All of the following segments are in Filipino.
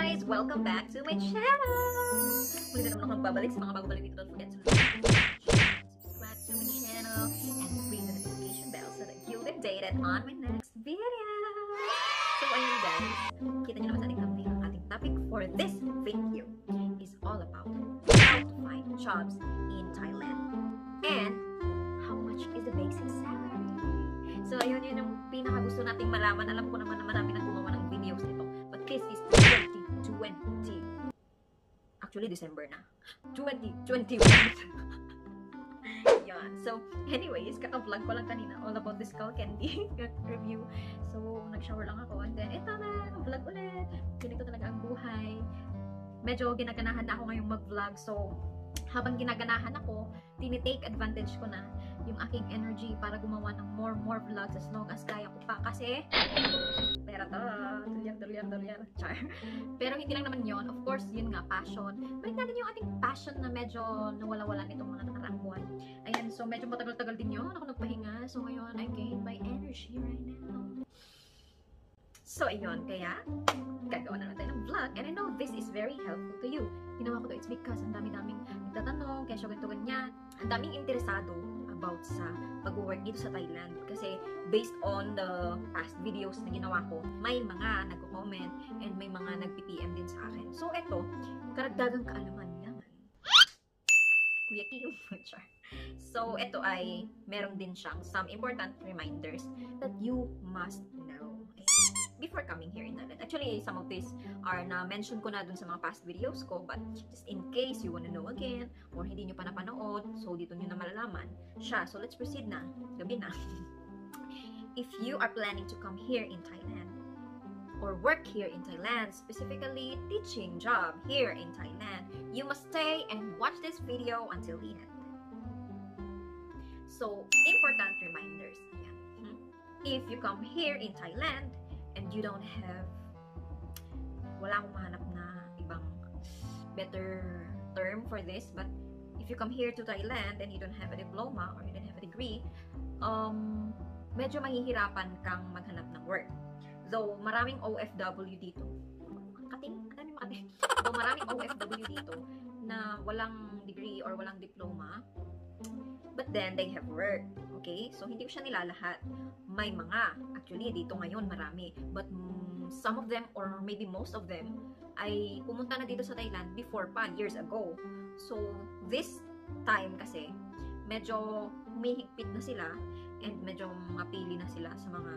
guys! Welcome back to my channel! Muli na naman ako nagbabalik sa mga bago balik dito. Don't forget to subscribe to my channel and ring the notification bell so that you'll be updated on my next video! So ayun guys, kita nyo naman sa ating thumbnail. Ang ating topic for this video is all about how to find jobs in Thailand and how much is the basic salary. So ayun, yun yung pinaka gusto nating malaman. Alam ko naman na marami nang gumawa ng videos nito. But this is 2020. Actually, December na. 2021. Yan. So, anyways, kaka-vlog ko lang kanina all about this skull candy review. So, nag-shower lang ako. And then, eto na, vlog ulit. Ganito talaga ang buhay. Medyo ginaganahan na ako ngayong mag-vlog. So, habang ginaganahan ako, tinitake advantage ko na yung aking energy para gumawa ng more vlogs as long as kaya ko pa. Kasi, pera to, tulyar, char. Pero hindi lang naman yon. Of course, yun nga, passion. Balik natin yung ating passion na medyo nawala-wala nitong mga nakaraang buwan. Ayan, so medyo matagal-tagal din yun. Ako nagpahinga. So ngayon, I gain my energy right now. So, ayun, kaya, gagawa na natin ng vlog. And I know this is very helpful to you. Ginawa ko to, it's because ang dami-daming nagtatanong, kaya siya ganito ganyan. Ang daming interesado about sa pag-work dito sa Thailand. Kasi, based on the past videos na ginawa ko, may mga nagko-comment and may mga nag-PPM din sa akin. So, eto, karagdagang kaalaman naman. Kuya Kim. So, eto ay, meron din siyang some important reminders that you must know before coming here in Thailand. Actually, some of these are na-mention ko na dun sa mga past videos ko, but just in case you wanna know again, or hindi nyo pa napanood, so dito nyo na malalaman siya. So, let's proceed na. Gabi na. If you are planning to come here in Thailand, or work here in Thailand, specifically teaching job here in Thailand, you must stay and watch this video until the end. So, important reminders. If you come here in Thailand, and you don't have, wala akong mahanap na ibang better term for this, but if you come here to Thailand and you don't have a diploma or you don't have a degree, medyo mahihirapan kang maghanap ng work. Though maraming OFW dito, though maraming OFW dito na walang degree or walang diploma, but then they have work. Okay? So, hindi ko siya nilalahat. May mga, actually, dito ngayon marami. But, some of them, or maybe most of them, ay pumunta na dito sa Thailand before pa, years ago. So, this time kasi, medyo humihigpit na sila and medyo mapili na sila sa mga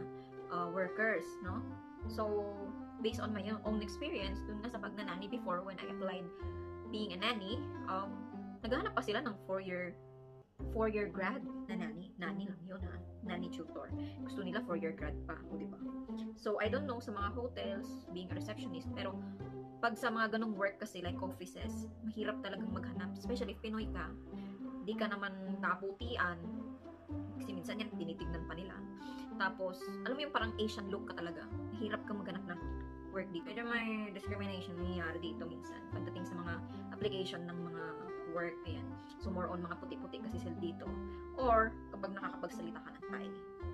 workers, no? So, based on my own experience, dun na sa pagnanani before, when I applied being a nanny, naghahanap pa sila ng 4-year grad na nanny lang yun ha, nanny tutor. Gusto nila 4-year grad pa, diba? So, I don't know sa mga hotels, being a receptionist, pero pag sa mga ganong work kasi, like offices, mahirap talagang maghanap, especially if Pinoy ka, di ka naman kaputian, kasi minsan yan, tinitignan pa nila. Tapos, alam mo yung parang Asian look ka talaga, mahirap ka maghanap ng work dito. Medyo may discrimination nangyayari dito minsan, pagdating sa mga application ng mga work, ayan. So, more on mga puti-puti kasi sila dito. Or, kapag nakakapagsalita ka ng Thai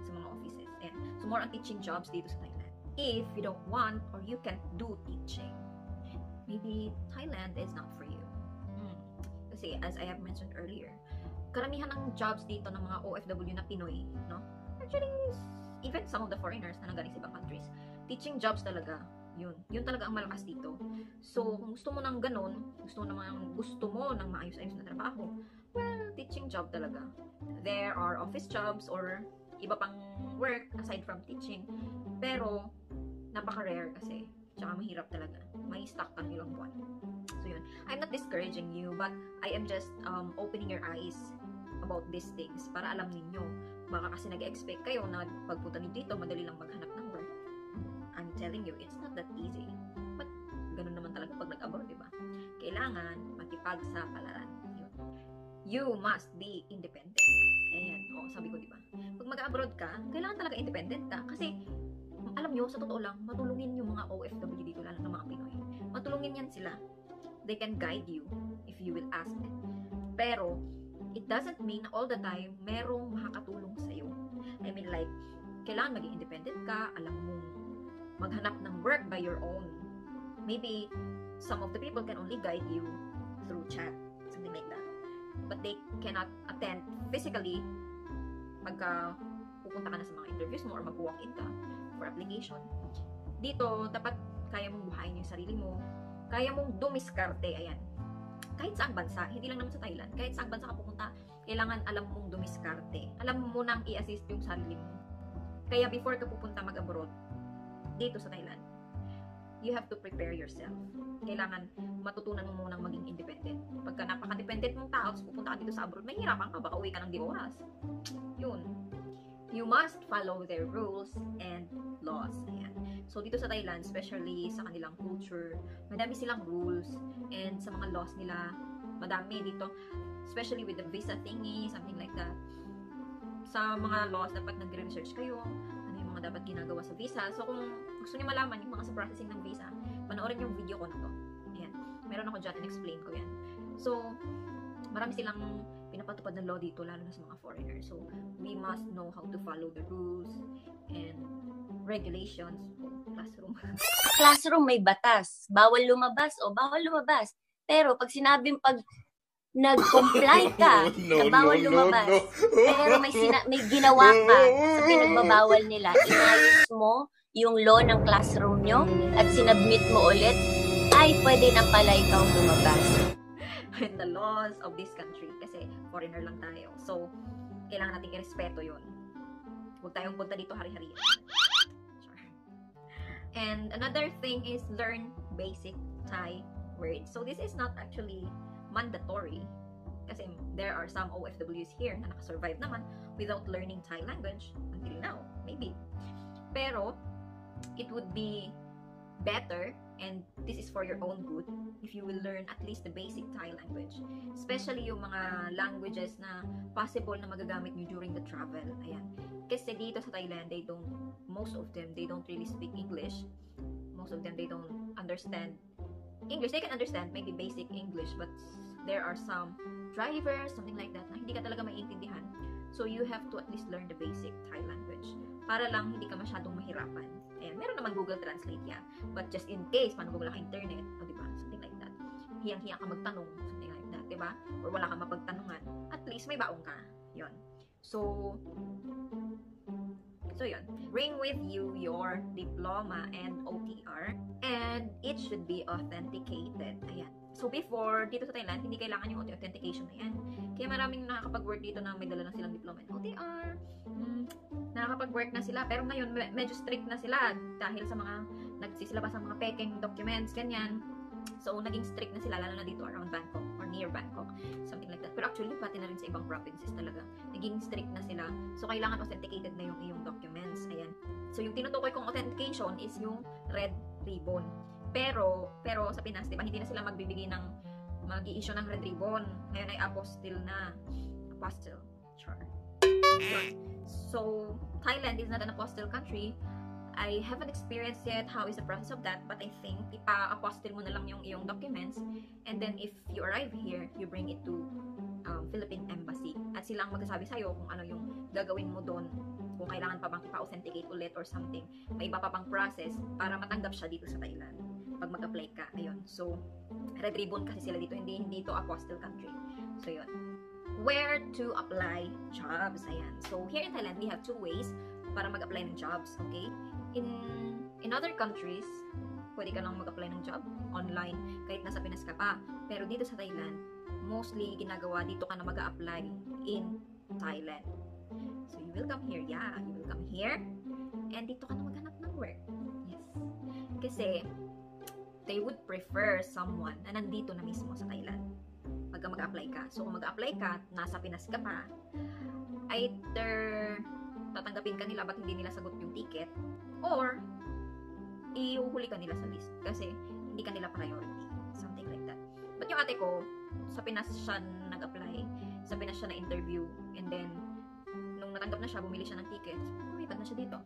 sa mga offices. Ayan. So, more on teaching jobs dito sa Thailand. If you don't want or you can't do teaching, maybe Thailand is not for you. Kasi, as I have mentioned earlier, karamihan ng jobs dito ng mga OFW na Pinoy, no? Actually, even some of the foreigners na nanggaling sa ibang countries, teaching jobs talaga, yun talaga ang malakas dito. So, kung gusto mo ng ganun, gusto mo ng maayos-ayos na trabaho, well, teaching job talaga. There are office jobs or iba pang work aside from teaching. Pero, napaka-rare kasi. Tsaka mahirap talaga. May stuck kang ilang buwan. So, yun. I'm not discouraging you, but I am just opening your eyes about these things para alam ninyo. Baka kasi nag-expect kayo na pagpunta niyo dito, madali lang maghanap ng work. I'm telling you, it's not that easy. But, ganun naman talaga pag nag-abroad, diba? Kailangan makipagsapalaran. You must be independent. Ayan, sabi ko, diba? Pag mag-abroad ka, kailangan talaga independent ka. Kasi, alam nyo, sa totoo lang, matulungin yung mga OFW dito, lalo ng mga Pinoy. Matulungin yan sila. They can guide you if you will ask them. Pero, it doesn't mean all the time merong makakatulong sa'yo. I mean, like, kailangan maging independent ka, alam mo maghanap ng work by your own Maybe some of the people can only guide you through chat, something like that. But they cannot attend physically pagka pupunta ka na sa mga interviews mo or mag-walk-in ka for application. Dito, dapat kaya mong buhayin yung sarili mo, kaya mong dumiskarte, ayan. Kahit saang bansa, hindi lang naman sa Thailand, kahit saang bansa ka pupunta, kailangan alam mong dumiskarte. Alam mo nang i-assist yung sarili mo. Kaya before ka pupunta mag-abroad, dito sa Thailand, you have to prepare yourself. Kailangan matutunan mo munang maging independent. Pagka napaka-dependent mong tao, tapos pupunta ka dito sa abroad, mahihirapan ka, baka uwi ka ng di oras. Yun. You must follow their rules and laws. Ayan. So, dito sa Thailand, especially sa kanilang culture, madami silang rules, and sa mga laws nila, madami dito. Especially with the visa thingy, something like that. Sa mga laws, dapat nagre-research kayo, ano yung mga dapat ginagawa sa visa. So, kung gusto niyo malaman yung mga sa processing ng visa, panoorin yung video ko na to. Ayan. Meron ako dyan, in-explain ko yan. So, marami silang pinapatupad ng law dito, lalo na sa mga foreigners. So, we must know how to follow the rules and regulations. Classroom may batas. Bawal lumabas o bawal lumabas. Pero pag sinabing pag nag-comply ka na bawal lumabas, pero may ginawa ka sa pinagbabawal nila, inayos mo yung law ng classroom nyo at sinabmit mo ulit, ay pwede na pala ikaw lumabas. And the laws of this country, kasi foreigner lang tayo. So, kailangan natin irespeto yun. Huwag tayong punta dito hari-hari. Sure. And another thing is learn basic Thai words. So, this is not actually mandatory. Kasi there are some OFWs here na nakasurvive naman without learning Thai language until now. Maybe. Pero, it would be better, and this is for your own good, if you will learn at least the basic Thai language. Especially yung mga languages na possible na magagamit nyo during the travel. Ayan. Kasi dito sa Thailand, most of them, they don't really speak English. Most of them, they don't understand English. They can understand maybe basic English, but there are some drivers, something like that, na hindi ka talaga maiintindihan. So, you have to at least learn the basic Thai language para lang hindi ka masyadong mahirapan. Ayan, meron naman Google Translate yan. But just in case, paano kung wala ka internet, o diba? Something like that. Hiyang-hiya ka magtanong, something like that, diba? Or wala ka mapagtanungan, at least may baong ka. Yun. So yun. Bring with you your diploma and OTR, and it should be authenticated. Ayan. So before, dito sa Thailand, hindi kailangan yung authentication na yan. Kaya maraming nakakapag-work dito na may dala na silang diploma and OTR. Nakakapag-work na sila. Pero ngayon, medyo strict na sila dahil sa mga nagsisilabas ng mga peking documents, ganyan. So, naging strict na sila, lalo na dito around Bangkok or near Bangkok. Something like that. Pero actually, pati na rin sa ibang provinces talaga. Naging strict na sila. So, kailangan authenticated na yung iyong documents. Ayan. So, yung tinutukoy kong authentication is yung red ribbon. Pero sa Pinas, diba, hindi na sila mag-i-issue ng red ribbon. Ngayon ay apostille na. Apostille. Sure. So, Thailand is not an apostille country. I haven't experienced yet how is the process of that, but I think ipa-apostille mo na lang yung iyong documents, and then if you arrive here, you bring it to Philippine Embassy. At silang magsasabi sa'yo kung ano yung gagawin mo doon, kung kailangan pa bang ipa-authenticate ulit or something. May iba pa bang process para matanggap siya dito sa Thailand pag mag-apply ka. Ayun. So, red ribbon kasi sila dito, hindi ito apostille country. So, yun. Where to apply jobs. Ayan. So, here in Thailand, we have two ways para mag-apply ng jobs. Okay? In other countries, pwede ka lang mag-apply ng job online kahit nasa Pinas ka pa. Pero dito sa Thailand, mostly ginagawa dito ka na mag-apply in Thailand. So, you will come here. Yeah, you will come here. And dito ka na maghanap ng work. Yes. Kasi, they would prefer someone na nandito na mismo sa Thailand pagka mag-apply ka. So, kung mag-apply ka, nasa Pinas ka pa, either tatanggapin ka nila ba't hindi nila sagot yung ticket, or iuhuli ka nila sa list kasi hindi ka nila priority. Something like that. But yung ate ko, sa Pinas siya nag-apply, sa Pinas siya na-interview, and then, nung natanggap na siya, bumili siya ng ticket, lumipat na siya dito.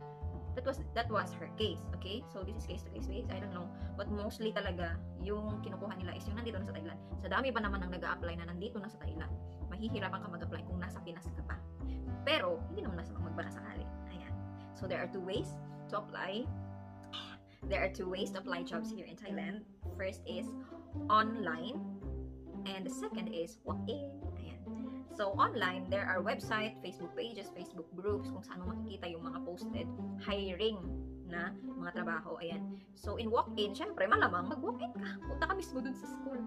That was her case, okay? So, this is case-to-case basis, I don't know. But mostly talaga, yung kinukuha nila is yung nandito na sa Thailand. Sa dami pa naman ang nag-a-apply na nandito na sa Thailand, mahihirapan ka mag-apply kung nasa Pinas ka pa. Pero, hindi naman nasa magbaka sakali. Ayan. So, there are two ways to apply. there are two ways to apply jobs here in Thailand. First is online, and the second is walk-in. Ayan. So, online, there are website, Facebook pages, Facebook groups, kung saan mo makikita yung mga posted hiring na mga trabaho. Ayan. So, in walk-in, syempre, malamang mag-walk-in ka. Punta ka mismo dun sa school.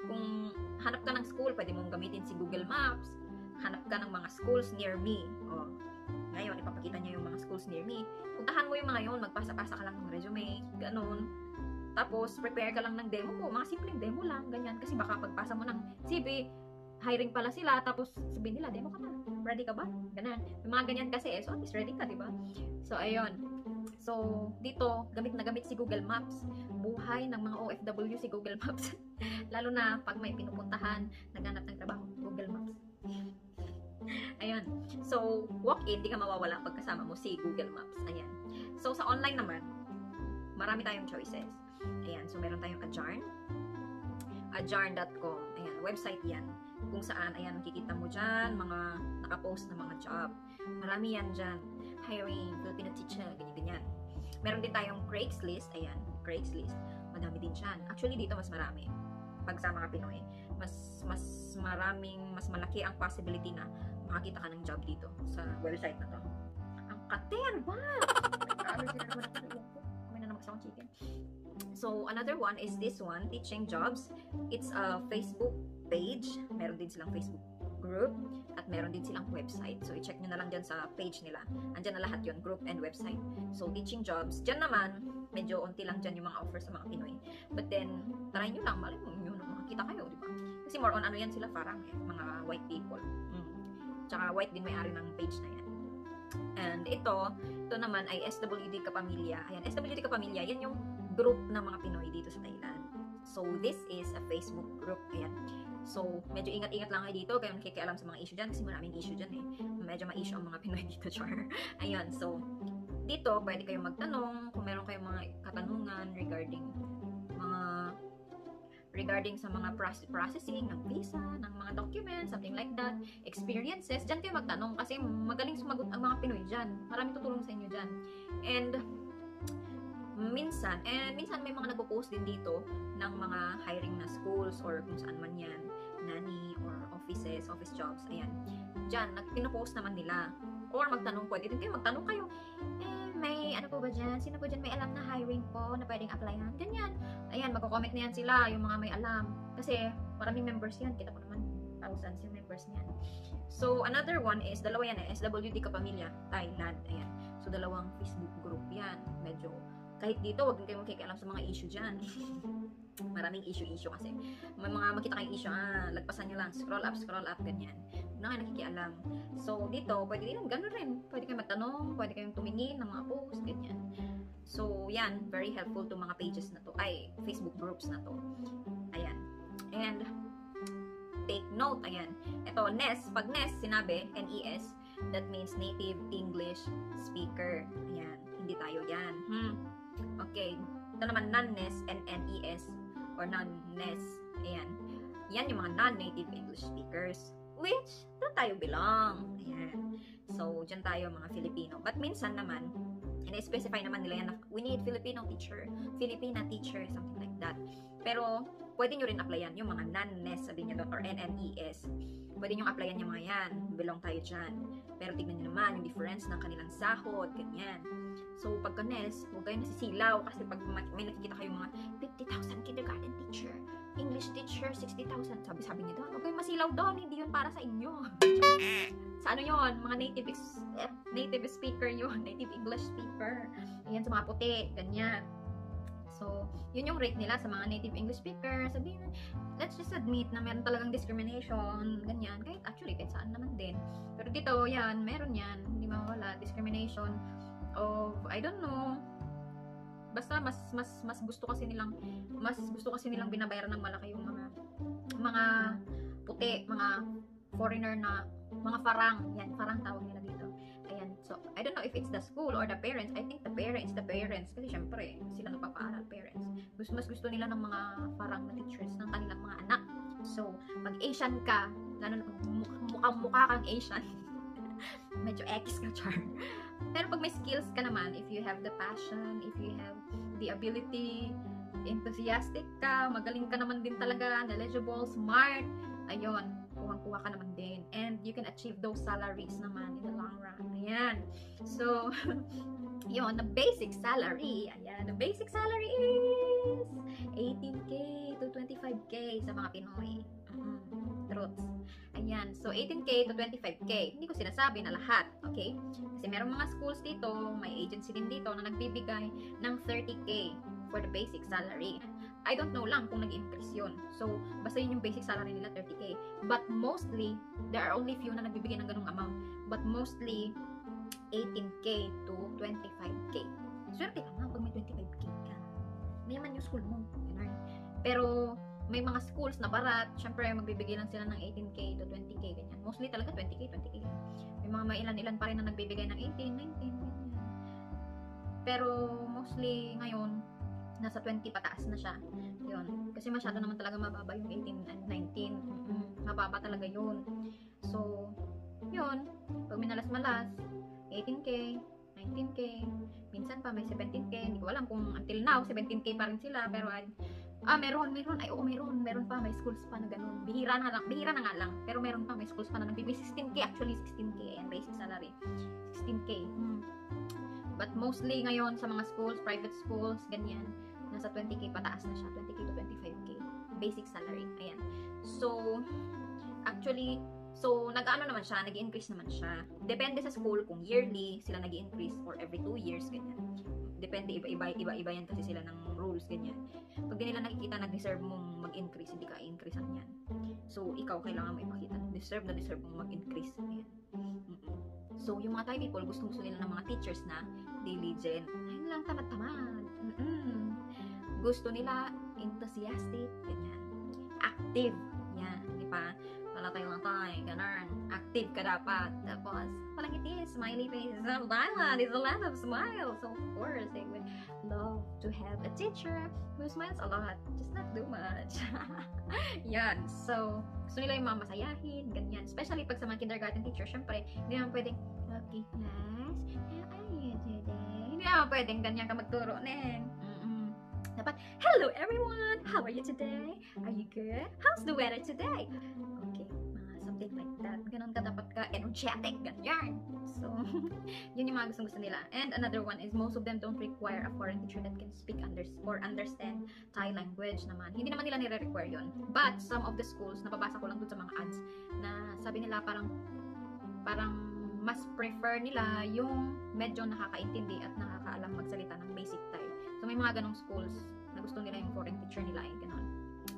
Kung hanap ka ng school, pwede mong gamitin si Google Maps. Hanap ka ng mga schools near me. O, ngayon, ipapakita niya yung mga schools near me. Puntahan mo yung mga yun, magpasa-pasa ka lang ng resume, ganun. Tapos, prepare ka lang ng demo mo. Mga simpleng demo lang, ganyan. Kasi baka pagpasa mo ng CV, hiring pala sila, tapos sabihin nila, demo ka na. Ready ka ba? Ganun. Yung mga ganyan kasi, so at least ready ka, diba? So, ayun. So, dito, gamit na gamit si Google Maps. Buhay ng mga OFW si Google Maps. Lalo na pag may pinupuntahan, naghanap ng trabaho, Google Maps. Ayun. So, walk-in, di ka mawawala pagkasama mo si Google Maps. Ayan. So, sa online naman, marami tayong choices. Ayan. So, meron tayong Adjarn. Adjarn.com. Ayan. Website yan. Kung saan, ayan, makikita mo dyan, mga nakapost na mga job. Marami yan dyan. Hiring, Filipino teacher, ganyan-ganyan. Meron din tayong Craigslist. Ayan. Craigslist. Madami din dyan. Actually, dito mas marami. Pag sa mga Pinoy, mas malaki ang possibility na makakita ka ng job dito sa website na to. Ang kater ba? Kumain na naman sa akong chicken. So, another one is this one, Teaching Jobs. It's a Facebook page. Meron din silang Facebook group at meron din silang website. So, i-check nyo na lang dyan sa page nila. Andyan na lahat yon, group and website. So, Teaching Jobs. Dyan naman, medyo unti lang dyan yung mga offers sa mga Pinoy. But then, try nyo lang. Malay mo yun, makakita kayo, di ba? Kasi more on ano yan sila, parang mga white people. Tsaka white din may-ari ng page na yan. And ito naman ay SWD Kapamilya. Ayan, SWD Kapamilya, yan yung group ng mga Pinoy dito sa Thailand. So, this is a Facebook group. Ayan. So, medyo ingat-ingat lang kayo dito, kaya nakikialam sa mga issue dyan, kasi maraming issue dyan eh. Medyo ma-issue ang mga Pinoy dito, char. Ayun, so, dito, pwede kayong magtanong kung meron kayong mga katanungan regarding sa mga processing ng visa, ng mga documents, something like that, experiences, dyan kayo magtanong kasi magaling sumagot ang mga Pinoy dyan. Maraming tutulong sa inyo dyan. And minsan may mga nagpo-post din dito ng mga hiring na schools or kung saan man yan, nanny or office jobs, ayan. Dyan, pinopost naman nila. Or magtanong, pwede din kayo magtanong kayo, may ano po ba dyan? Sino po dyan may alam na hiring po na pwedeng applyan? Ganyan. Ayan, magko-comment na yan sila, yung mga may alam. Kasi, maraming members yan. Kita ko naman, thousands yung members niyan. So, another one is, dalawa yan SWD Kapamilya, Thailand. Ayan. So, dalawang Facebook group yan. Medyo, kahit dito, wag din kayo makikialam sa mga issue dyan. Maraming issue kasi. May mga makita kayong issue, lagpasan nyo lang, scroll up, ganyan. Huwag na kayo nakikialam. So, dito, pwede din, gano'n rin. Pwede kayong magtanong, pwede kayong tumingin ng mga post, ganyan. So, yan, very helpful to mga pages na to, Facebook groups na to. Ayan. And, take note, ayan. Ito, NES, pag NES, sinabi, NES, that means Native English Speaker. Ayan, hindi tayo yan. Okay, ito naman non-NES, NNES, or non-NES. Ayan. Yan yung mga non-native English speakers, which, doon tayo belong. Ayan. So, dyan tayo mga Filipino. But minsan naman, in-specify naman nila yan na we need Filipina teacher, something like that. Pero, pwede nyo rin applyan yung mga non-NES, sabi nyo doon, or NNES. Pwede nyo applyan yung mga yan. Belong tayo dyan. Pero tignan nyo naman yung difference ng kanilang sahod, ganyan. So, pagka NES, huwag kayo nasisilaw kasi pag may nakikita kayo mga 50,000 kindergarten teacher, English teacher, 60,000. Sabi niya doon, huwag kayo masilaw doon, hindi yun para sa inyo. Sa ano yun? Mga native speaker yun, native English speaker. Ayan, sa mga puti, ganyan. So, yun yung rate nila sa mga native English speaker. Sabihin, let's just admit na meron talagang discrimination, ganyan. Kahit saan naman din. Pero dito, yan, meron yan. Hindi mawala. Discrimination of, I don't know. Basta, mas gusto kasi nilang binabayaran ng malaki yung mga puti, mga foreigner na, mga farang. Yan, farang tawag nila dito. Ayan. So, I don't know if it's the school or the parents. I think the parents. Kasi syempre, sila nagpapaaral, parents. Mas gusto nila ng mga farang na teachers ng kanilang mga anak. So, mag-Asian ka, lalo na mukhang-mukha kang Asian. Medyo X ka, char. Pero pag may skills ka naman, if you have the passion, if you have the ability, enthusiastic ka, magaling ka naman din talaga, knowledgeable, smart, ayun, kuha ka naman din. And you can achieve those salaries naman in the long run. Ayan. So, yun, the basic salary. Ayan, the basic salary is 18K to 25K sa mga Pinoy. Truths. Ayan. So, 18K to 25K. Hindi ko sinasabi na lahat. Okay? Kasi merong mga schools dito, may agency din dito na nagbibigay ng 30K for the basic salary. I don't know lang kung nag-increase yun. So, basta yun yung basic salary nila, 30K. But mostly, there are only few na nagbibigay ng ganung amount. But mostly, 18K to 25K. Swerte ka na pag may 25K ka. Mayaman yung school mo. Ganun. Pero, may mga schools na barat, syempre magbibigay lang sila ng 18K to 20K, ganyan. Mostly talaga 20K. May mga mailan-ilan pa rin na nagbibigay ng 18, 19, ganyan. Pero, mostly ngayon, nasa 20 pataas na siya. Yun. Kasi masyado naman talaga mababa yung 18 and 19. Mababa talaga yun. So, yun. Pag minalas-malas, 18K, 19K, minsan pa may 17K. Hindi ko alam kung until now, 17K pa rin sila. Pero, meron. Ay, oo, meron pa. May schools pa na ganun. Bihira na nga lang. Pero meron pa. May schools pa na nagbibigay 16K. Actually, 16K. Ayan, basic salary. 16K. But mostly ngayon sa mga schools, private schools, ganyan, nasa 20K pataas na siya, 20K to 25K basic salary. Ayan. So, actually, nag-ano naman siya, nag-increase naman siya. Depende sa school kung yearly sila nag-increase or every 2 years, ganyan. Depende, iba yan kasi sila ng rules, ganyan. Pag di nila nakikita na deserve mong mag-increase, hindi ka i-increasean yan. So, ikaw kailangan mo ipakita na deserve mong mag-increase. Ayan. So, yung mga Thai people, gusto nila ng mga teachers na diligent. Ayun lang, tamad-tamad. Gusto nila enthusiastic, ganyan. Active. Yan, di ba? Palatay-latay, ganun. Active ka dapat. Tapos, walang ngiti, smiley face. Thailand is a land of smiles. So, of course, they would love to have a teacher who smiles a lot. Just not too much. Yan. So, gusto nila yung mga masayahin, ganyan. Especially pag sa mga kindergarten teacher, syempre, hindi naman pwedeng, okay, class, how are you today? Hindi naman pwedeng ganyan ka magturo, neng. Dapat, hello everyone! How are you today? Are you good? How's the weather today? Okay, something like that. Ganon ka, dapat ka energetic, ganyan. So, yun yung mga gusto nila. And another one is most of them don't require a foreign teacher that can speak or understand Thai language naman. Hindi naman nila nire-require yun. But some of the schools, nababasa ko lang dun sa mga ads, na sabi nila parang mas prefer nila yung medyo nakakaintindi at nakakaalam magsalita ng basic Thai. So, may mga ganong schools na gusto nila yung foreign teacher nila, ganon.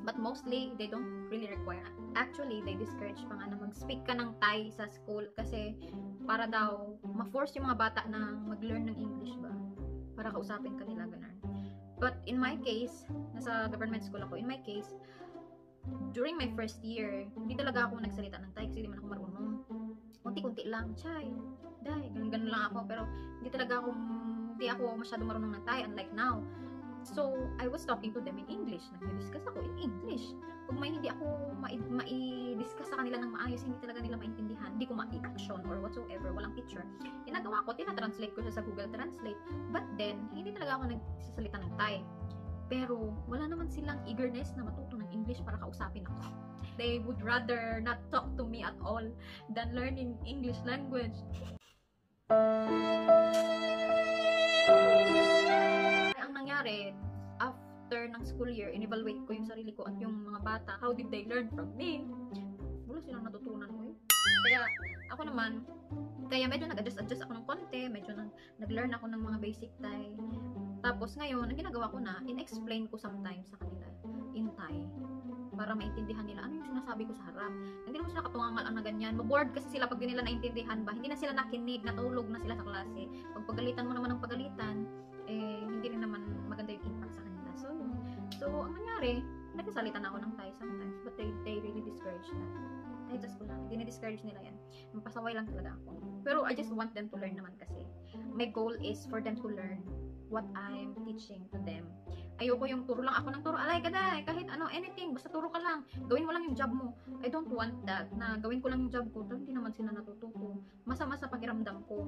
But mostly, they don't really require. Actually, they discourage pa nga na mag-speak ka ng Thai sa school kasi para daw ma-force yung mga bata na mag-learn ng English ba? Para kausapin ka nila, ganon. But in my case, nasa government school ako, in my case, during my first year, hindi talaga ako nagsalita ng Thai kasi hindi man ako marunong. Kunti-kunti lang, chay, day, ganun lang ako. Pero hindi ako masyado marunong ng Thai, unlike now. So, I was talking to them in English. Nag-discuss ako in English. Kung may hindi ako mai-discuss sa kanila ng maayos, hindi talaga nila maintindihan, hindi ko ma-action or whatsoever, walang picture. Ginagawa ko, tina-translate ko siya sa Google Translate. But then, hindi talaga ako nagsasalita ng Thai. Pero, wala naman silang eagerness na matuto ng English para kausapin ako. They would rather not talk to me at all than learning English language. Ang nangyari, after ng school year, in-evaluate ko yung sarili ko at yung mga bata. How did they learn from me? Wala silang natutunan ko. Kaya, ako naman, medyo nag-adjust ako ng konti, medyo nag-learn ako ng mga basic Thai. Tapos ngayon, ang ginagawa ko na, in-explain ko sometimes sa kanila in Thai para maintindihan nila ano yung sinasabi ko sa harap. Hindi naman sila katungangal ang na ganyan. Maboard kasi sila pag di nila naintindihan ba, hindi na sila nakinig, natulog na sila sa klase. Pag pagalitan mo naman ng pagalitan, hindi rin naman maganda yung impact sa kanila. So ang nangyari, nagsasalita na ako ng Thai sometimes, but they really discourage that. Kahit sa school namin, dinidiscourage nila yan. Mapasaway lang talaga ako. Pero I just want them to learn naman kasi. My goal is for them to learn what I'm teaching to them. Ayoko yung turo lang ako ng turo. Alay ka day, kahit ano, anything, basta turo ka lang. Gawin mo lang yung job mo. I don't want that, na gawin ko lang yung job ko. Pero hindi naman sila natututo. Masama sa pakiramdam ko.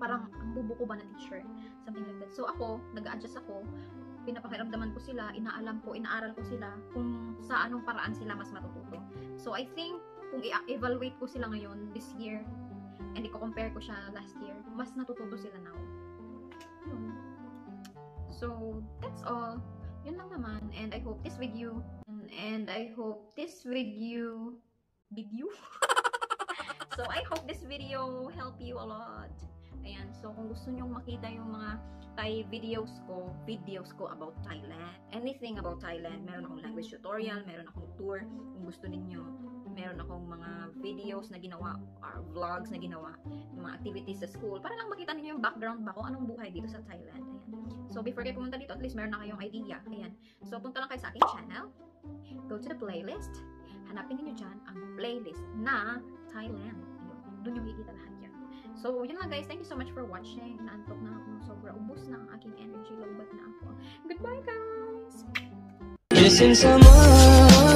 Parang, ang bubo ko ba na teacher? Something like that. So ako, nag-a-adjust ako. Pinapakiramdaman ko sila, inaalam ko, inaaral ko sila kung sa anong paraan sila mas matututo. So I think, kung i-evaluate ko sila ngayon, this year, and i-compare ko siya last year, mas natututo sila now. So, that's all. Yun lang naman. And I hope this video so, I hope this video help you a lot. Ayan. So, kung gusto nyong makita yung mga Thai videos ko about Thailand, anything about Thailand, meron akong language tutorial, meron akong tour, kung gusto ninyo, meron akong mga videos na ginawa, or vlogs na ginawa, yung mga activities sa school, para lang makita ninyo yung background ba kung anong buhay dito sa Thailand. Ayan. So, before kayo pumunta dito, at least meron na kayong idea. Ayan. So, punta lang kayo sa aking channel, go to the playlist, hanapin niyo dyan ang playlist na Thailand. Ayun. Doon yung makikita lahat yan. So, yun lang guys. Thank you so much for watching. Naantok na ako. Sobra ubos na ang aking energy. Lobat na ako. Goodbye guys! Missing someone